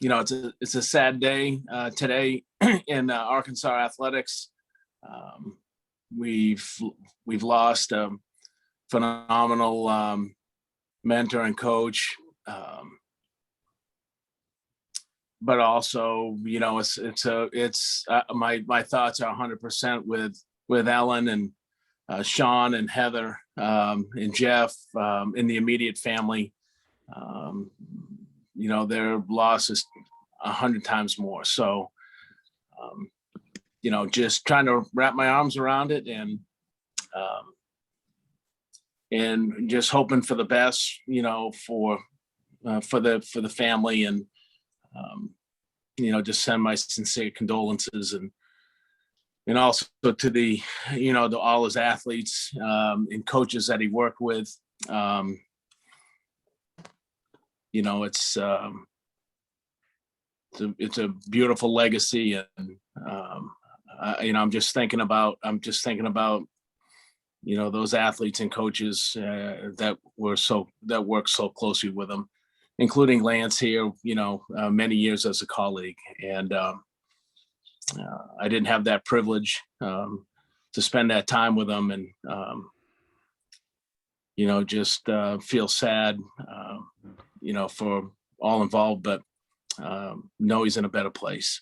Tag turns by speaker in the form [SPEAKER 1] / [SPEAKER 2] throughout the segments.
[SPEAKER 1] it's a sad day today in Arkansas athletics. We've lost a phenomenal mentor and coach, but also it's my thoughts are 100% with Ellen and Sean and Heather and Jeff in the immediate family. Their loss is 100 times more. So, just trying to wrap my arms around it and just hoping for the best, for the family, and just send my sincere condolences and also to to all his athletes and coaches that he worked with. It's a beautiful legacy, and I'm just thinking about those athletes and coaches that worked so closely with him, including Lance here, many years as a colleague. And I didn't have that privilege to spend that time with him, and just feel sad, for all involved, but know he's in a better place.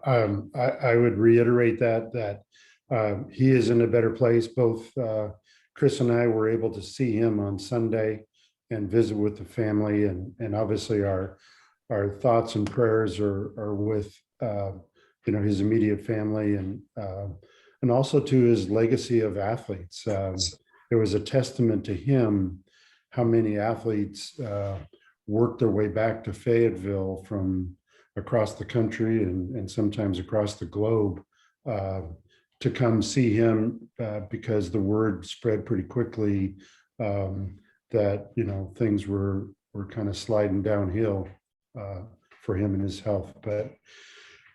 [SPEAKER 2] I would reiterate that he is in a better place. Both Chris and I were able to see him on Sunday and visit with the family, and obviously our thoughts and prayers are with his immediate family, and also to his legacy of athletes. It was a testament to him how many athletes worked their way back to Fayetteville from across the country and sometimes across the globe to come see him because the word spread pretty quickly that things were kind of sliding downhill for him and his health. But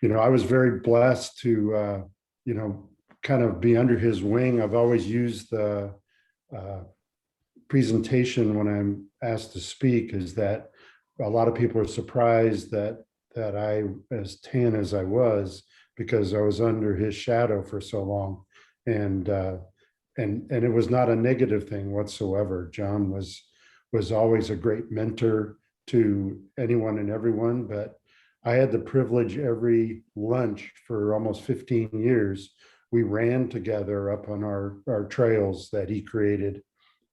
[SPEAKER 2] I was very blessed to kind of be under his wing. I've always used the presentation when I'm asked to speak is that a lot of people are surprised that I, as tan as I was, because I was under his shadow for so long, and it was not a negative thing whatsoever. John was always a great mentor to anyone and everyone, but I had the privilege every lunch for almost 15 years. We ran together up on our trails that he created,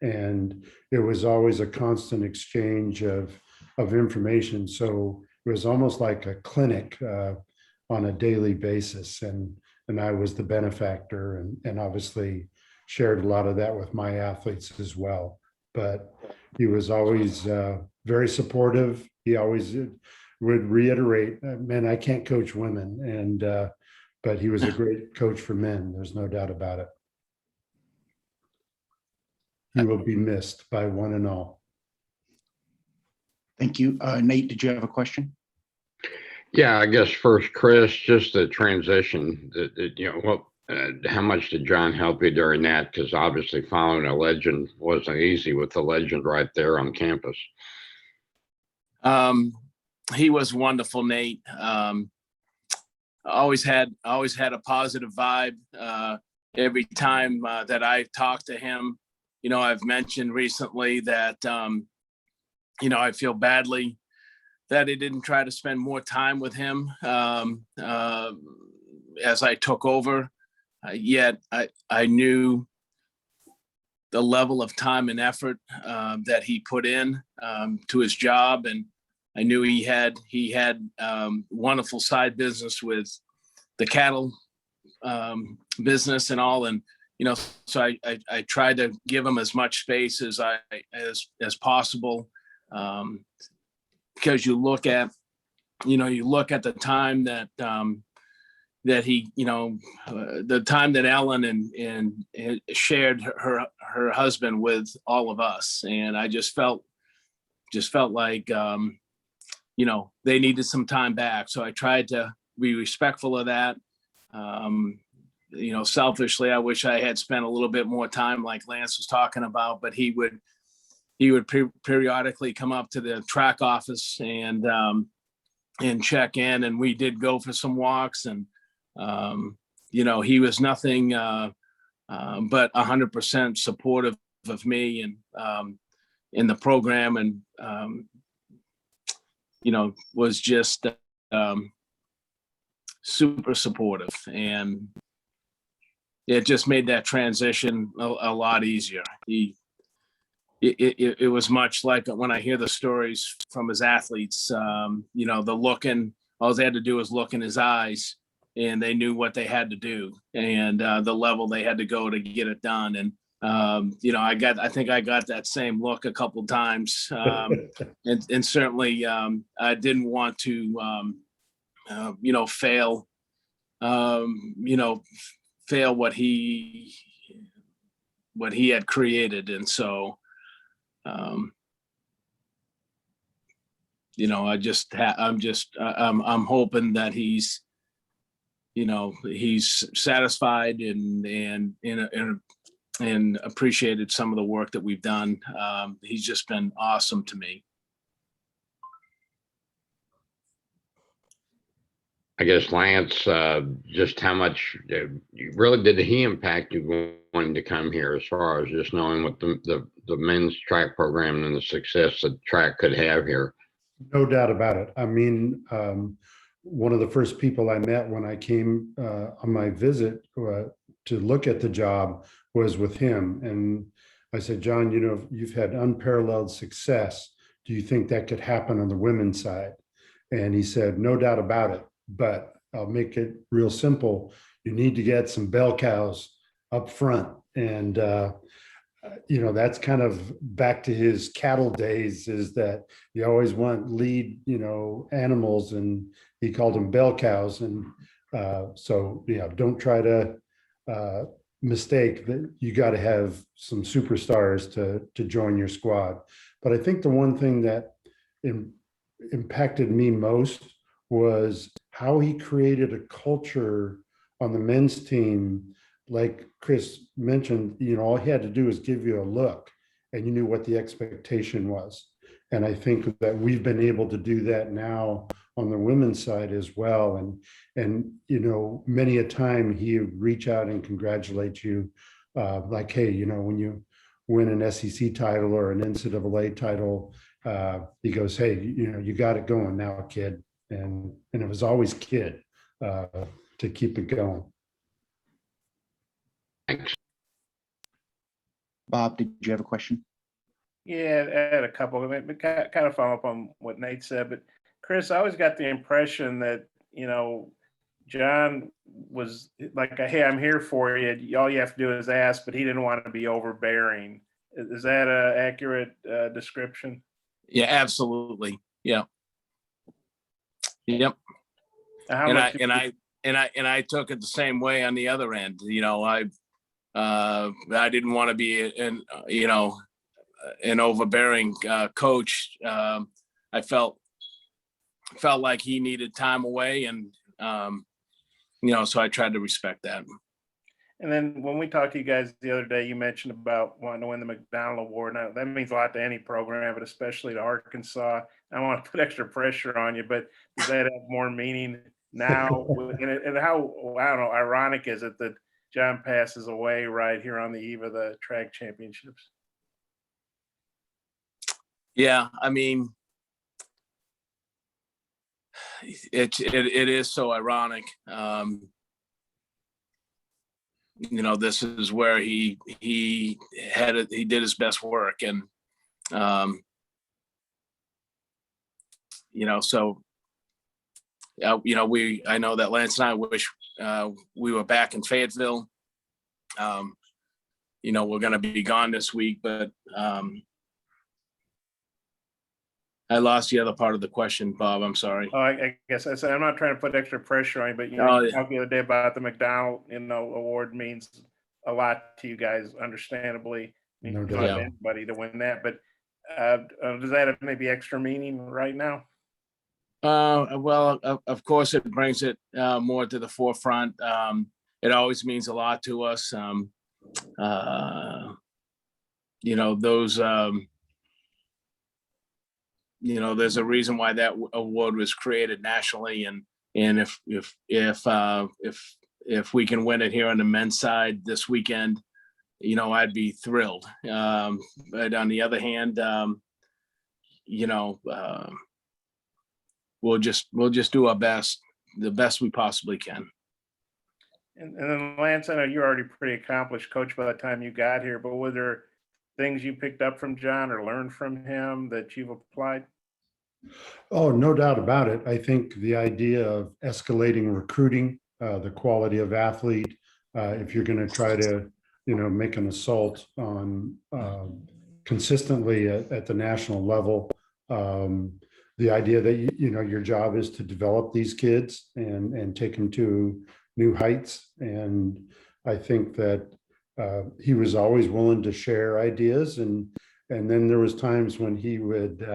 [SPEAKER 2] and it was always a constant exchange of information. So it was almost like a clinic on a daily basis, and I was the benefactor, and obviously shared a lot of that with my athletes as well. But he was always very supportive. He always would reiterate, "Man, I can't coach women," and but he was a great coach for men. There's no doubt about it. He will be missed by one and all.
[SPEAKER 3] Thank you. Nate, did you have a question?
[SPEAKER 4] Yeah, I guess first, Chris, just the transition, how much did John help you during that? Because obviously following a legend wasn't easy with the legend right there on campus.
[SPEAKER 1] He was wonderful, Nate. Always had a positive vibe. Every time that I talked to him, I've mentioned recently that, I feel badly that I didn't try to spend more time with him as I took over. Yet I knew the level of time and effort that he put in to his job, and I knew he had wonderful side business with the cattle business and all, and so I tried to give him as much space as possible, because you look at the time that he, the time that Ellen and shared her husband with all of us, and I just felt like they needed some time back. So I tried to be respectful of that. Selfishly, I wish I had spent a little bit more time, like Lance was talking about, but he would he would periodically come up to the track office and check in, and we did go for some walks, and he was nothing but 100% supportive of me and in the program, and was just super supportive, and it just made that transition a lot easier. It was much like when I hear the stories from his athletes, the looking, all they had to do was look in his eyes and they knew what they had to do and the level they had to go to get it done. And, I think I got that same look a couple times. And certainly I didn't want to, fail, fail what he had created. And so, I'm hoping that he's satisfied and appreciated some of the work that we've done. He's just been awesome to me.
[SPEAKER 4] I guess, Lance, just how much really did he impact you wanting to come here, as far as just knowing what the men's track program and the success that track could have here?
[SPEAKER 2] No doubt about it. I mean, one of the first people I met when I came on my visit to look at the job was with him. And I said, John, you've had unparalleled success. Do you think that could happen on the women's side? And he said, no doubt about it. But I'll make it real simple. You need to get some bell cows up front. And, that's kind of back to his cattle days, is that you always want lead, animals, and he called them bell cows. And don't try to mistake that you got to have some superstars to join your squad. But I think the one thing that impacted me most was how he created a culture on the men's team. Like Chris mentioned, all he had to do is give you a look and you knew what the expectation was. And I think that we've been able to do that now on the women's side as well. And many a time he would reach out and congratulate you, like, hey, when you win an SEC title or an NCAA title, he goes, hey, you got it going now, kid. And it was always kid to keep it going.
[SPEAKER 4] Thanks.
[SPEAKER 3] Bob, did you have a question?
[SPEAKER 5] Yeah, I had a couple of it, kind of follow up on what Nate said. But Chris, I always got the impression that, John was like, hey, I'm here for you. All you have to do is ask, but he didn't want to be overbearing. Is that an accurate description?
[SPEAKER 1] Yeah, absolutely. Yeah. Yep. I took it the same way on the other end. I didn't want to be an overbearing coach. I felt like he needed time away, and so I tried to respect that.
[SPEAKER 5] And then when we talked to you guys the other day, you mentioned about wanting to win the McDonnell Award. Now, that means a lot to any program, but especially to Arkansas. I don't want to put extra pressure on you, but does that have more meaning now? And how, I don't know, ironic is it that John passes away right here on the eve of the track championships?
[SPEAKER 1] Yeah, I mean, it is so ironic. This is where he did his best work, and so I know that Lance and I wish we were back in Fayetteville. We're going to be gone this week, but I lost the other part of the question, Bob. I'm sorry.
[SPEAKER 5] Oh, I guess I said I'm not trying to put extra pressure on you, but you talked the other day about the McDonnell, award means a lot to you guys, understandably.
[SPEAKER 2] No
[SPEAKER 5] You
[SPEAKER 2] doubt.
[SPEAKER 5] don't have anybody to win that, but does that have maybe extra meaning right now?
[SPEAKER 1] Well, of course, it brings it more to the forefront. It always means a lot to us. Those there's a reason why that award was created nationally, and if we can win it here on the men's side this weekend, I'd be thrilled. But on the other hand, we'll just do our best, the best we possibly can.
[SPEAKER 5] And then Lance, I know you're already pretty accomplished coach by the time you got here, but were there things you picked up from John or learned from him that you've applied?
[SPEAKER 2] Oh, no doubt about it. I think the idea of escalating recruiting, the quality of athlete, if you're going to try to, make an assault on consistently at the national level, the idea that, your job is to develop these kids and take them to new heights. And I think that he was always willing to share ideas. And then there was times when he would,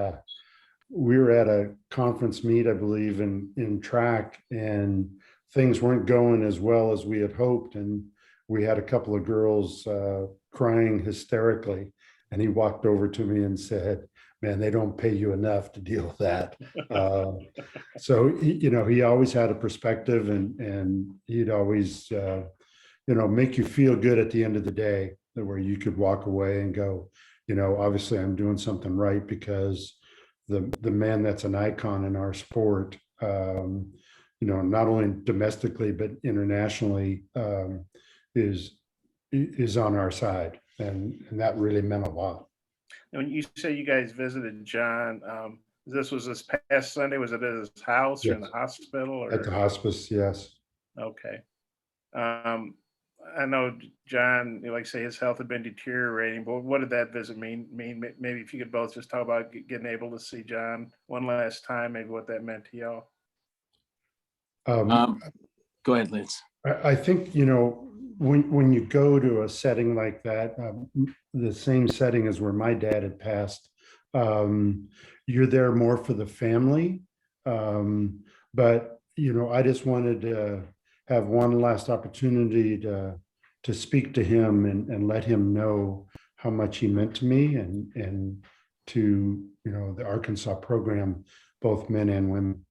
[SPEAKER 2] we were at a conference meet, I believe, in track, and things weren't going as well as we had hoped. And we had a couple of girls crying hysterically. And he walked over to me and said, "Man, they don't pay you enough to deal with that." So, he always had a perspective, and he'd always, make you feel good at the end of the day, where you could walk away and go, obviously I'm doing something right, because the man that's an icon in our sport, not only domestically, but internationally, is on our side. And that really meant a lot.
[SPEAKER 5] When you say you guys visited John, this was this past Sunday. Was it at his house or in the hospital? Or?
[SPEAKER 2] At the hospice, yes.
[SPEAKER 5] Okay. I know John, like I say, his health had been deteriorating, but what did that visit mean? Maybe if you could both just talk about getting able to see John one last time, maybe what that meant to y'all.
[SPEAKER 1] Go ahead, Lance.
[SPEAKER 2] I think, when you go to a setting like that, the same setting as where my dad had passed, you're there more for the family. But, I just wanted to have one last opportunity to speak to him and let him know how much he meant to me and to, the Arkansas program, both men and women.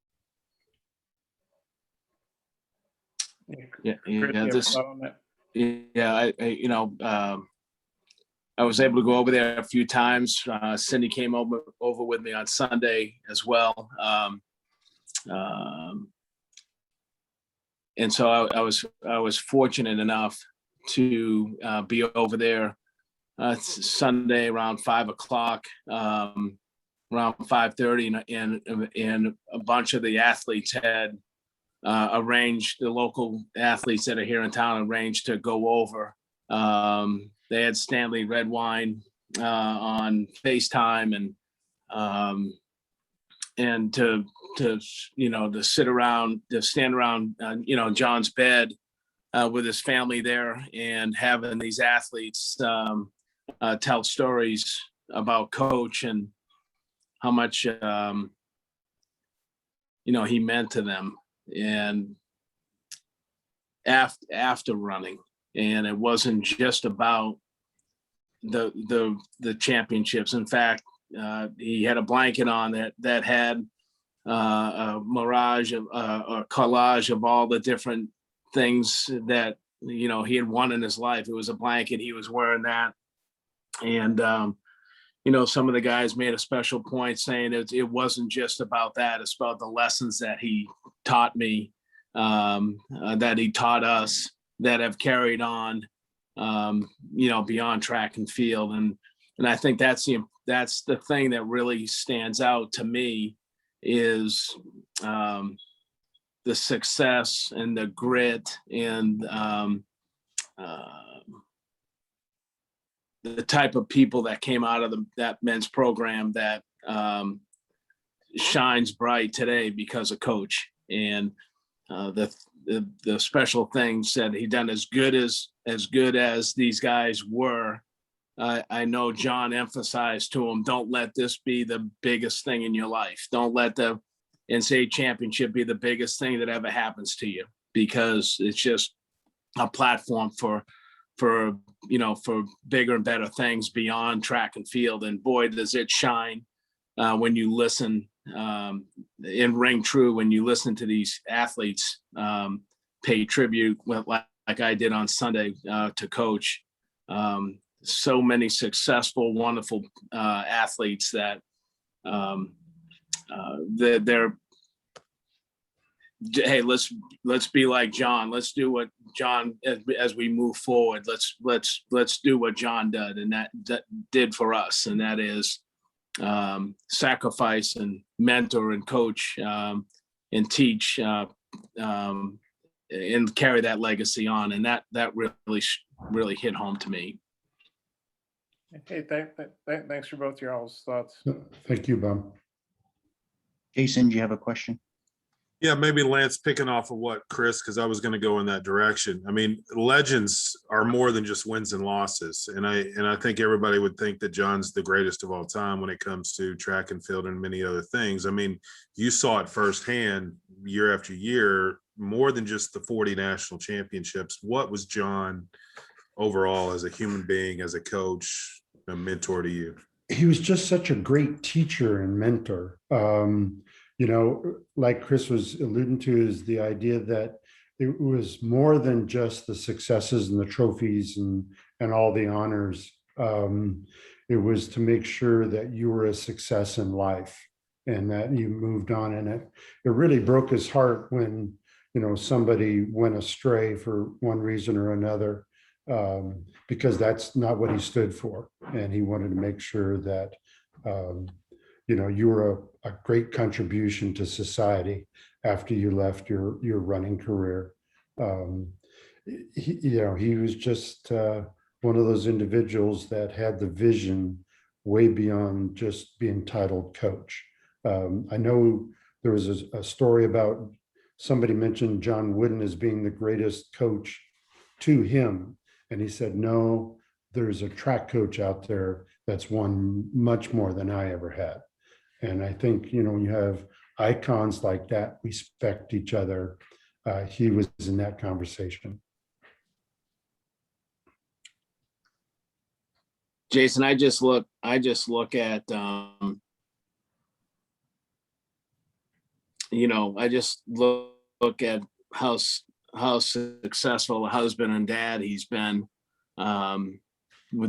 [SPEAKER 1] I was able to go over there a few times. Cindy came over with me on Sunday as well. And so I was fortunate enough to be over there Sunday around 5:00, around 5:30, and a bunch of the athletes had arranged, the local athletes that are here in town arranged to go over. They had Stanley red wine on FaceTime, and to sit around, to stand around, John's bed with his family there, and having these athletes tell stories about Coach and how much he meant to them, and after running. And it wasn't just about the championships. In fact, he had a blanket on that had a mirage of a collage of all the different things that he had won in his life. It was a blanket. He was wearing that, and some of the guys made a special point saying it wasn't just about that. It's about the lessons that he taught me, that he taught us, that have carried on, beyond track and field. And I think that's the thing that really stands out to me, is the success and the grit and the type of people that came out of that men's program that shines bright today because of Coach. And the special things that he done, as good as these guys were. I know John emphasized to him, don't let this be the biggest thing in your life. Don't let the NCAA championship be the biggest thing that ever happens to you, because it's just a platform for bigger and better things beyond track and field. And boy, does it shine when you listen in Ring True, when you listen to these athletes pay tribute, like I did on Sunday to Coach. So many successful, wonderful athletes that they're hey, let's be like John. Let's do what John, as we move forward. Let's do what John did, and that did for us, and that is sacrifice and mentor and coach and teach and carry that legacy on, and that really hit home to me.
[SPEAKER 5] Hey, thanks for both your all's thoughts.
[SPEAKER 2] Thank you, Bob.
[SPEAKER 3] Jason, do you have a question?
[SPEAKER 6] Yeah, maybe Lance, picking off of what Chris, because I was going to go in that direction. I mean, legends are more than just wins and losses. And I think everybody would think that John's the greatest of all time when it comes to track and field and many other things. I mean, you saw it firsthand year after year, more than just the 40 national championships. What was John overall as a human being, as a coach, a mentor to you?
[SPEAKER 2] He was just such a great teacher and mentor. You know, like Chris was alluding to, is the idea that it was more than just the successes and the trophies and all the honors. It was to make sure that you were a success in life and that you moved on. And it really broke his heart when, you know, somebody went astray for one reason or another, because that's not what he stood for. And he wanted to make sure that, you know, you were a great contribution to society after you left your running career. He was just one of those individuals that had the vision way beyond just being titled coach. I know there was a story about somebody mentioned John Wooden as being the greatest coach to him. And he said, no, there's a track coach out there that's won much more than I ever had. And I think, you know, when you have icons like that, respect each other. He was in that conversation.
[SPEAKER 1] Jason, I just look at, you know, I just look at how successful a husband and dad he's been,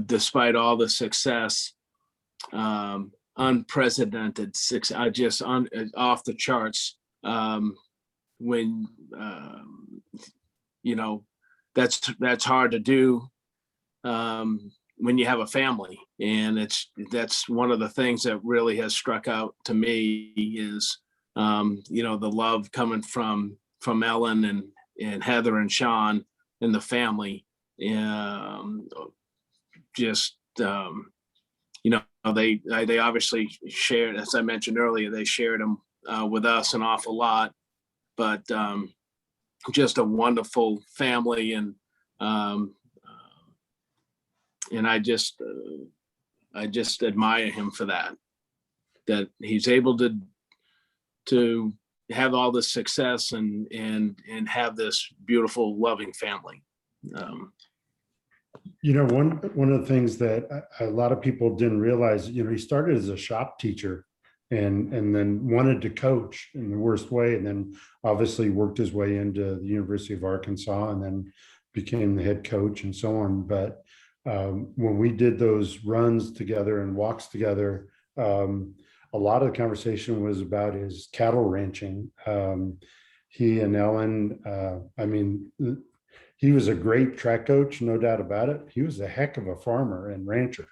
[SPEAKER 1] despite all the success, unprecedented success, just off the charts. When you know, that's hard to do when you have a family, and that's one of the things that really has struck out to me is you know, the love coming from Ellen and Heather and Sean and the family. You know, they obviously shared, as I mentioned earlier, they shared them with us an awful lot, but just a wonderful family, and I just admire him for that he's able to have all this success and have this beautiful, loving family.
[SPEAKER 2] You know, one of the things that a lot of people didn't realize, you know, he started as a shop teacher and then wanted to coach in the worst way, and then obviously worked his way into the University of Arkansas and then became the head coach and so on. But when we did those runs together and walks together, a lot of the conversation was about his cattle ranching. He and Ellen, I mean, he was a great track coach, no doubt about it. He was a heck of a farmer and rancher.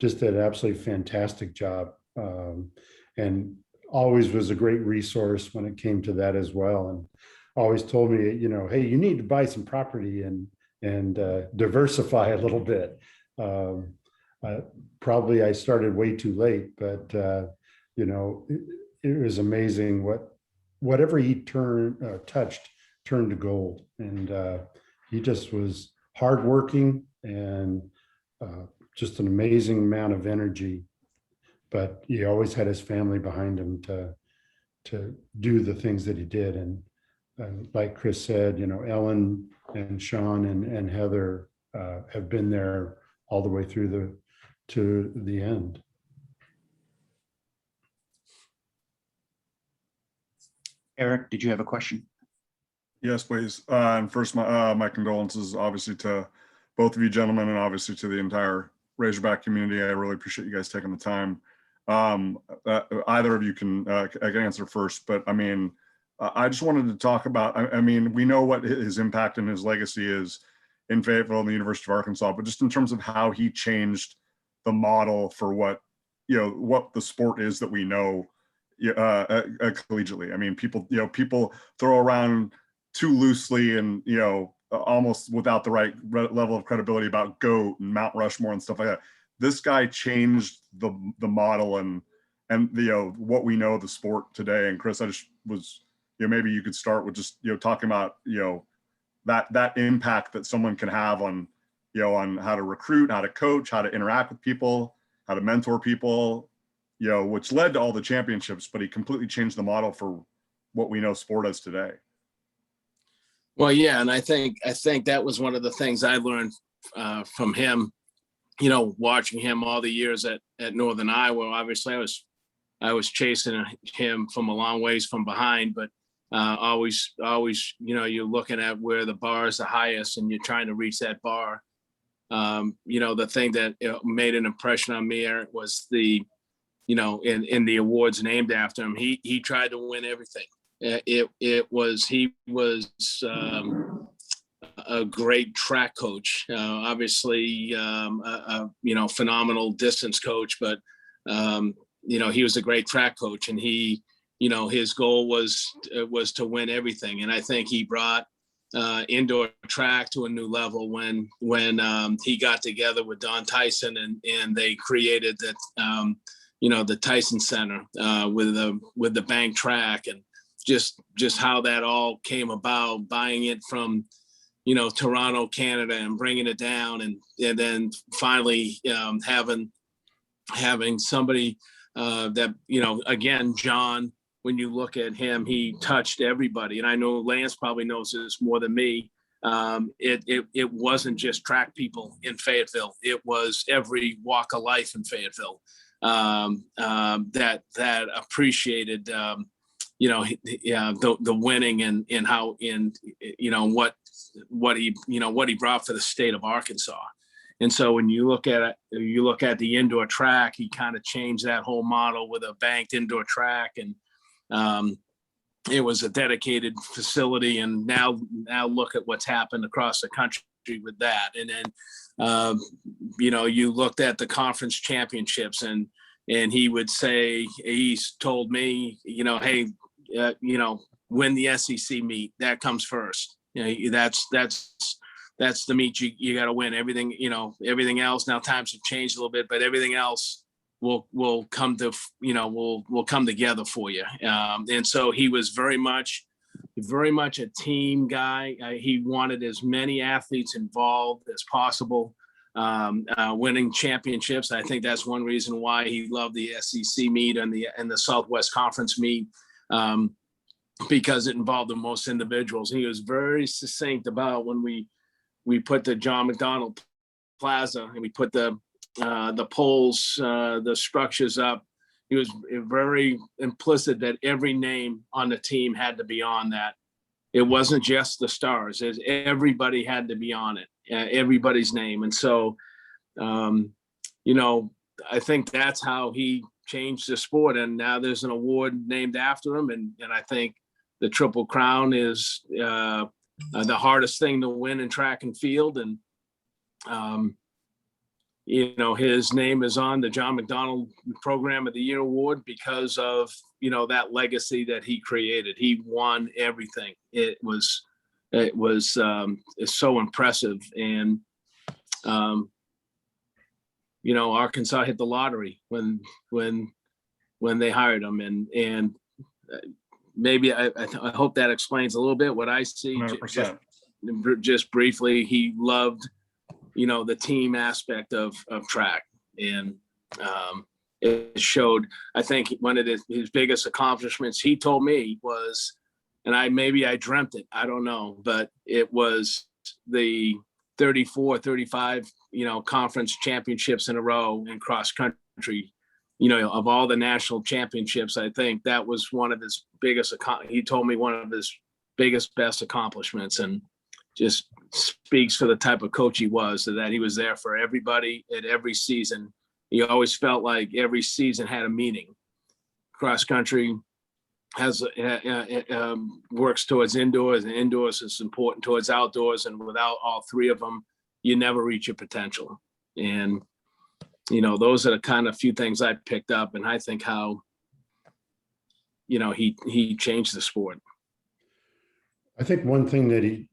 [SPEAKER 2] Just did an absolutely fantastic job, and always was a great resource when it came to that as well. And always told me, you know, hey, you need to buy some property and diversify a little bit. Probably I started way too late, but you know, it was amazing whatever he touched turned to gold. And he just was hardworking and just an amazing amount of energy. But he always had his family behind him to do the things that he did. And like Chris said, you know, Ellen and Sean and Heather have been there all the way through to the end.
[SPEAKER 3] Eric, did you have a question?
[SPEAKER 7] Yes, please. And first, my condolences, obviously, to both of you gentlemen, and obviously to the entire Razorback community. I really appreciate you guys taking the time. Either of you can I can answer first, but I mean, I just wanted to talk about. I mean, we know what his impact and his legacy is in Fayetteville and the University of Arkansas, but just in terms of how he changed the model for what what the sport is that we know collegiately. I mean, people throw around too loosely and almost without the right level of credibility about GOAT and Mount Rushmore and stuff like that. This guy changed the model and what we know of the sport today. And Chris, I just was maybe you could start with just talking about that impact that someone can have on on how to recruit, how to coach, how to interact with people, how to mentor people, which led to all the championships, but he completely changed the model for what we know sport as today.
[SPEAKER 1] Well, yeah, and I think that was one of the things I learned from him. Watching him all the years at Northern Iowa. Obviously, I was chasing him from a long ways from behind, but always, you're looking at where the bar is the highest, and you're trying to reach that bar. The thing that made an impression on me, Eric, was in the awards named after him. He tried to win everything. He was a great track coach, obviously, phenomenal distance coach, but, he was a great track coach, and his goal was to win everything. And I think he brought indoor track to a new level when he got together with Don Tyson and they created that, the Tyson Center with the bank track, and just how that all came about, buying it from Toronto, Canada, and bringing it down, and then finally having somebody that again, John, when you look at him, he touched everybody, and I know Lance probably knows this more than me. It wasn't just track people in Fayetteville; it was every walk of life in Fayetteville that appreciated the winning and how what he brought for the state of Arkansas. And so when you look at the indoor track, he kind of changed that whole model with a banked indoor track, and it was a dedicated facility. And now look at what's happened across the country with that. And then you looked at the conference championships, and he would say, he's told me, hey, win the SEC meet, that comes first. That's the meet you got to win. Everything else, now times have changed a little bit, but everything else will come to will come together for you. And so he was very much a team guy. He wanted as many athletes involved as possible, winning championships. I think that's one reason why he loved the SEC meet and the Southwest Conference meet. Because it involved the most individuals. He was very succinct about when we put the John McDonnell Plaza and we put the poles, the structures up. He was very implicit that every name on the team had to be on that. It wasn't just the stars; everybody had to be on it, everybody's name. And so, I think that's how he changed the sport. And now there's an award named after him, and I think the Triple Crown is the hardest thing to win in track and field. And, his name is on the John McDonnell Program of the Year Award because of, that legacy that he created. He won everything. It was so impressive. And, Arkansas hit the lottery when they hired him. And maybe I hope that explains a little bit what I see.
[SPEAKER 7] 100%.
[SPEAKER 1] Just briefly, he loved, the team aspect of track, and it showed. I think one of his biggest accomplishments, he told me, was, and I dreamt it, I don't know, but it was the 34, 35, conference championships in a row in cross country of all the national championships, I think that was one of his biggest, he told me one of his biggest, best accomplishments, and just speaks for the type of coach he was, so that he was there for everybody at every season. He always felt like every season had a meaning. Cross country has works towards indoors, and indoors is important towards outdoors, and without all three of them, you never reach your potential. And those are the kind of few things I picked up, and I think how he changed the sport.
[SPEAKER 2] I think one thing that he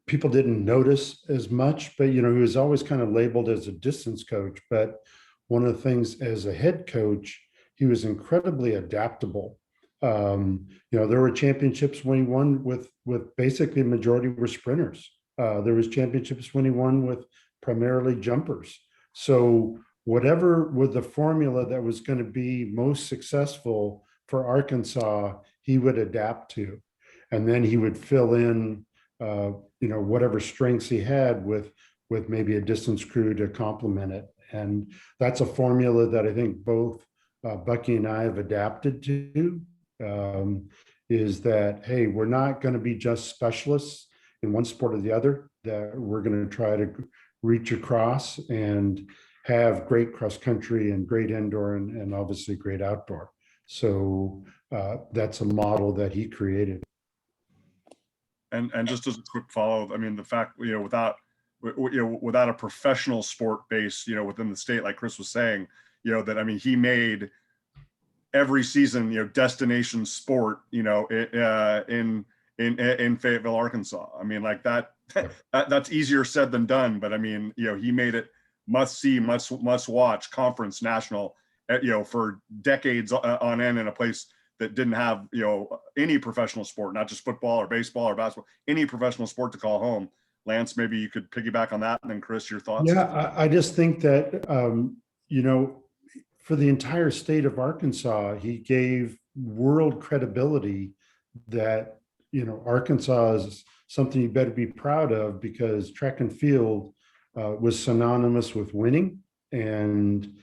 [SPEAKER 2] people didn't notice as much, but he was always kind of labeled as a distance coach. But one of the things as a head coach, he was incredibly adaptable. There were championships when he won with basically majority were sprinters. There was championships when he won with primarily jumpers. So whatever was the formula that was going to be most successful for Arkansas, he would adapt to, and then he would fill in whatever strengths he had with maybe a distance crew to complement it. And that's a formula that I think both Bucky and I have adapted to, is that, hey, we're not going to be just specialists in one sport or the other, that we're going to try to reach across and have great cross country and great indoor and obviously great outdoor. So that's a model that he created.
[SPEAKER 7] And just as a quick follow, I mean, the fact, without a professional sport base, within the state, like Chris was saying, that, I mean, he made every season, destination sport, in Fayetteville, Arkansas. I mean, like that's easier said than done, but I mean, he made it must see, must watch, conference, national, for decades on end, in a place that didn't have, any professional sport, not just football or baseball or basketball, any professional sport to call home. Lance, maybe you could piggyback on that. And then Chris, your thoughts?
[SPEAKER 2] Yeah, I just think that, for the entire state of Arkansas, he gave world credibility that, Arkansas is something you better be proud of, because track and field was synonymous with winning. And,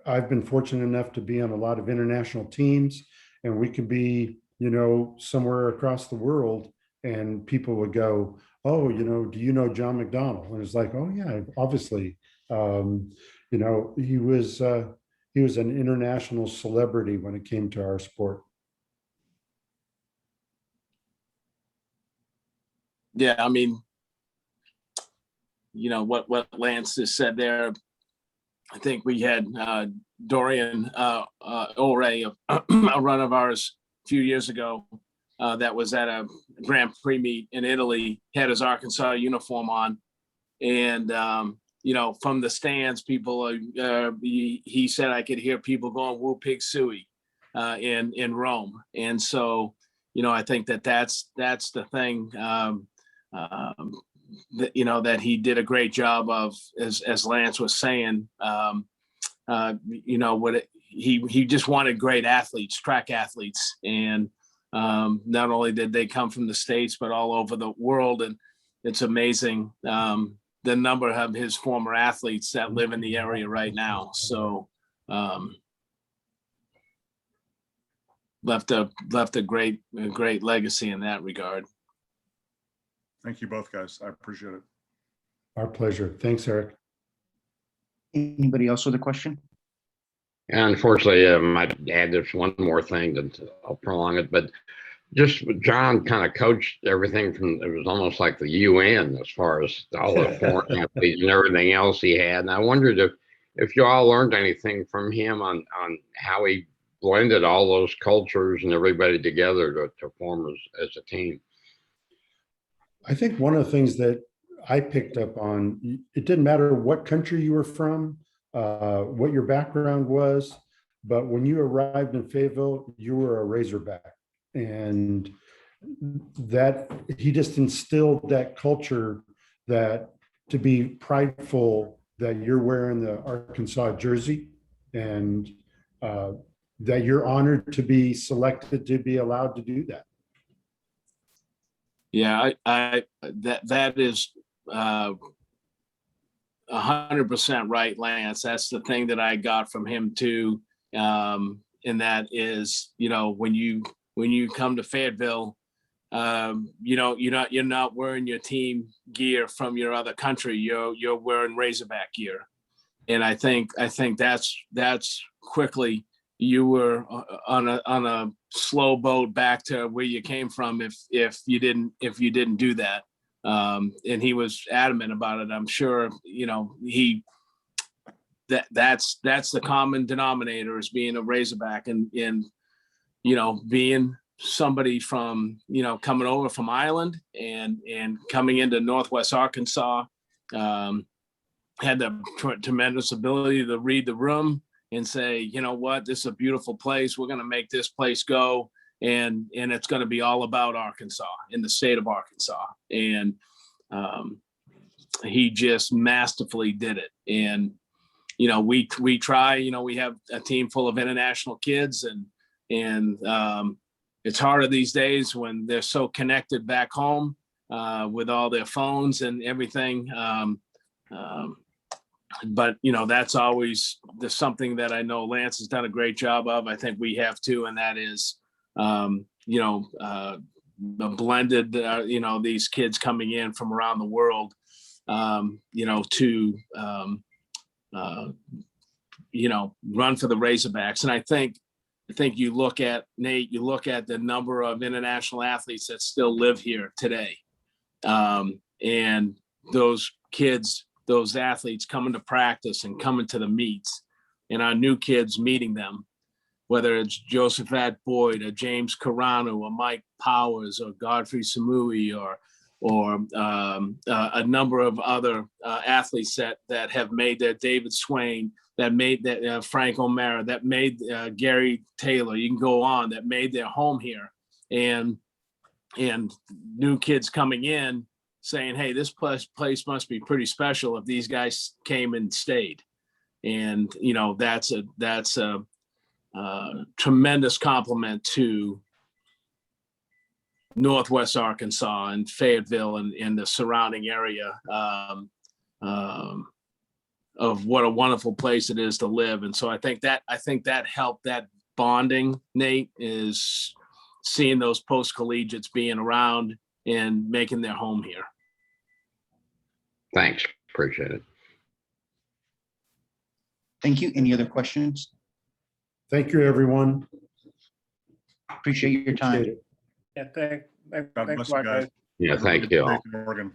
[SPEAKER 2] I've been fortunate enough to be on a lot of international teams, and we could be, somewhere across the world, and people would go, oh, do you know John McDonnell? And it's like, oh yeah, obviously. He was an international celebrity when it came to our sport.
[SPEAKER 1] Yeah, I mean, what Lance just said there. I think we had Dorian Olray, a run of ours a few years ago, that was at a Grand Prix meet in Italy, had his Arkansas uniform on, and from the stands, people, he said I could hear people going "Woo Pig Suey" in Rome, and so I think that's the thing. That he did a great job of, as Lance was saying, he just wanted great athletes, track athletes. And not only did they come from the States, but all over the world. And it's amazing the number of his former athletes that live in the area right now. So left a great legacy in that regard.
[SPEAKER 7] Thank you both, guys. I appreciate it.
[SPEAKER 2] Our pleasure. Thanks, Eric.
[SPEAKER 3] Anybody else with a question?
[SPEAKER 4] And unfortunately, I might add this one more thing that I'll prolong it, but just John kind of coached everything from, it was almost like the UN as far as all the foreign athletes and everything else he had. And I wondered if you all learned anything from him on how he blended all those cultures and everybody together to form as a team.
[SPEAKER 2] I think one of the things that I picked up on, it didn't matter what country you were from, what your background was, but when you arrived in Fayetteville, you were a Razorback. And that he just instilled that culture, that to be prideful that you're wearing the Arkansas jersey, and that you're honored to be selected to be allowed to do that.
[SPEAKER 1] Yeah, that is 100% right, Lance. That's the thing that I got from him too. And that is, when you come to Fayetteville, you're not wearing your team gear from your other country. You're wearing Razorback gear. And I think that's quickly, you were on a slow boat back to where you came from if you didn't do that. And he was adamant about it. I'm sure, that's the common denominator, is being a Razorback and being somebody from, coming over from Ireland and coming into Northwest Arkansas. Had the tremendous ability to read the room and say, you know what, this is a beautiful place. We're going to make this place go. And it's going to be all about Arkansas, in the state of Arkansas. And he just masterfully did it. And, we try, we have a team full of international kids, and it's harder these days when they're so connected back home with all their phones and everything. But that's always something that I know Lance has done a great job of. I think we have too, and that is, the blended, these kids coming in from around the world, to run for the Razorbacks. And I think you look at, Nate, you look at the number of international athletes that still live here today, and those kids, those athletes coming to practice and coming to the meets, and our new kids meeting them, whether it's Josephat Boyd or James Carano or Mike Powers or Godfrey Samui or a number of other athletes that have made their, David Swain, that made that, Frank O'Mara, that made Gary Taylor, you can go on, that made their home here, and new kids coming in saying, hey, this place must be pretty special if these guys came and stayed. And, that's a tremendous compliment to Northwest Arkansas and Fayetteville and the surrounding area, of what a wonderful place it is to live. And so I think that helped, that bonding, Nate, is seeing those post-collegiates being around and making their home here.
[SPEAKER 4] Thanks. Appreciate it.
[SPEAKER 3] Thank you. Any other questions?
[SPEAKER 2] Thank you, everyone.
[SPEAKER 3] Appreciate your time.
[SPEAKER 2] Appreciate it.
[SPEAKER 5] Yeah,
[SPEAKER 7] God
[SPEAKER 5] thanks
[SPEAKER 7] bless
[SPEAKER 5] a
[SPEAKER 7] you
[SPEAKER 5] lot,
[SPEAKER 7] guys.
[SPEAKER 5] guys.
[SPEAKER 4] Yeah, thank
[SPEAKER 7] Everybody
[SPEAKER 4] you all.
[SPEAKER 7] safe in Oregon.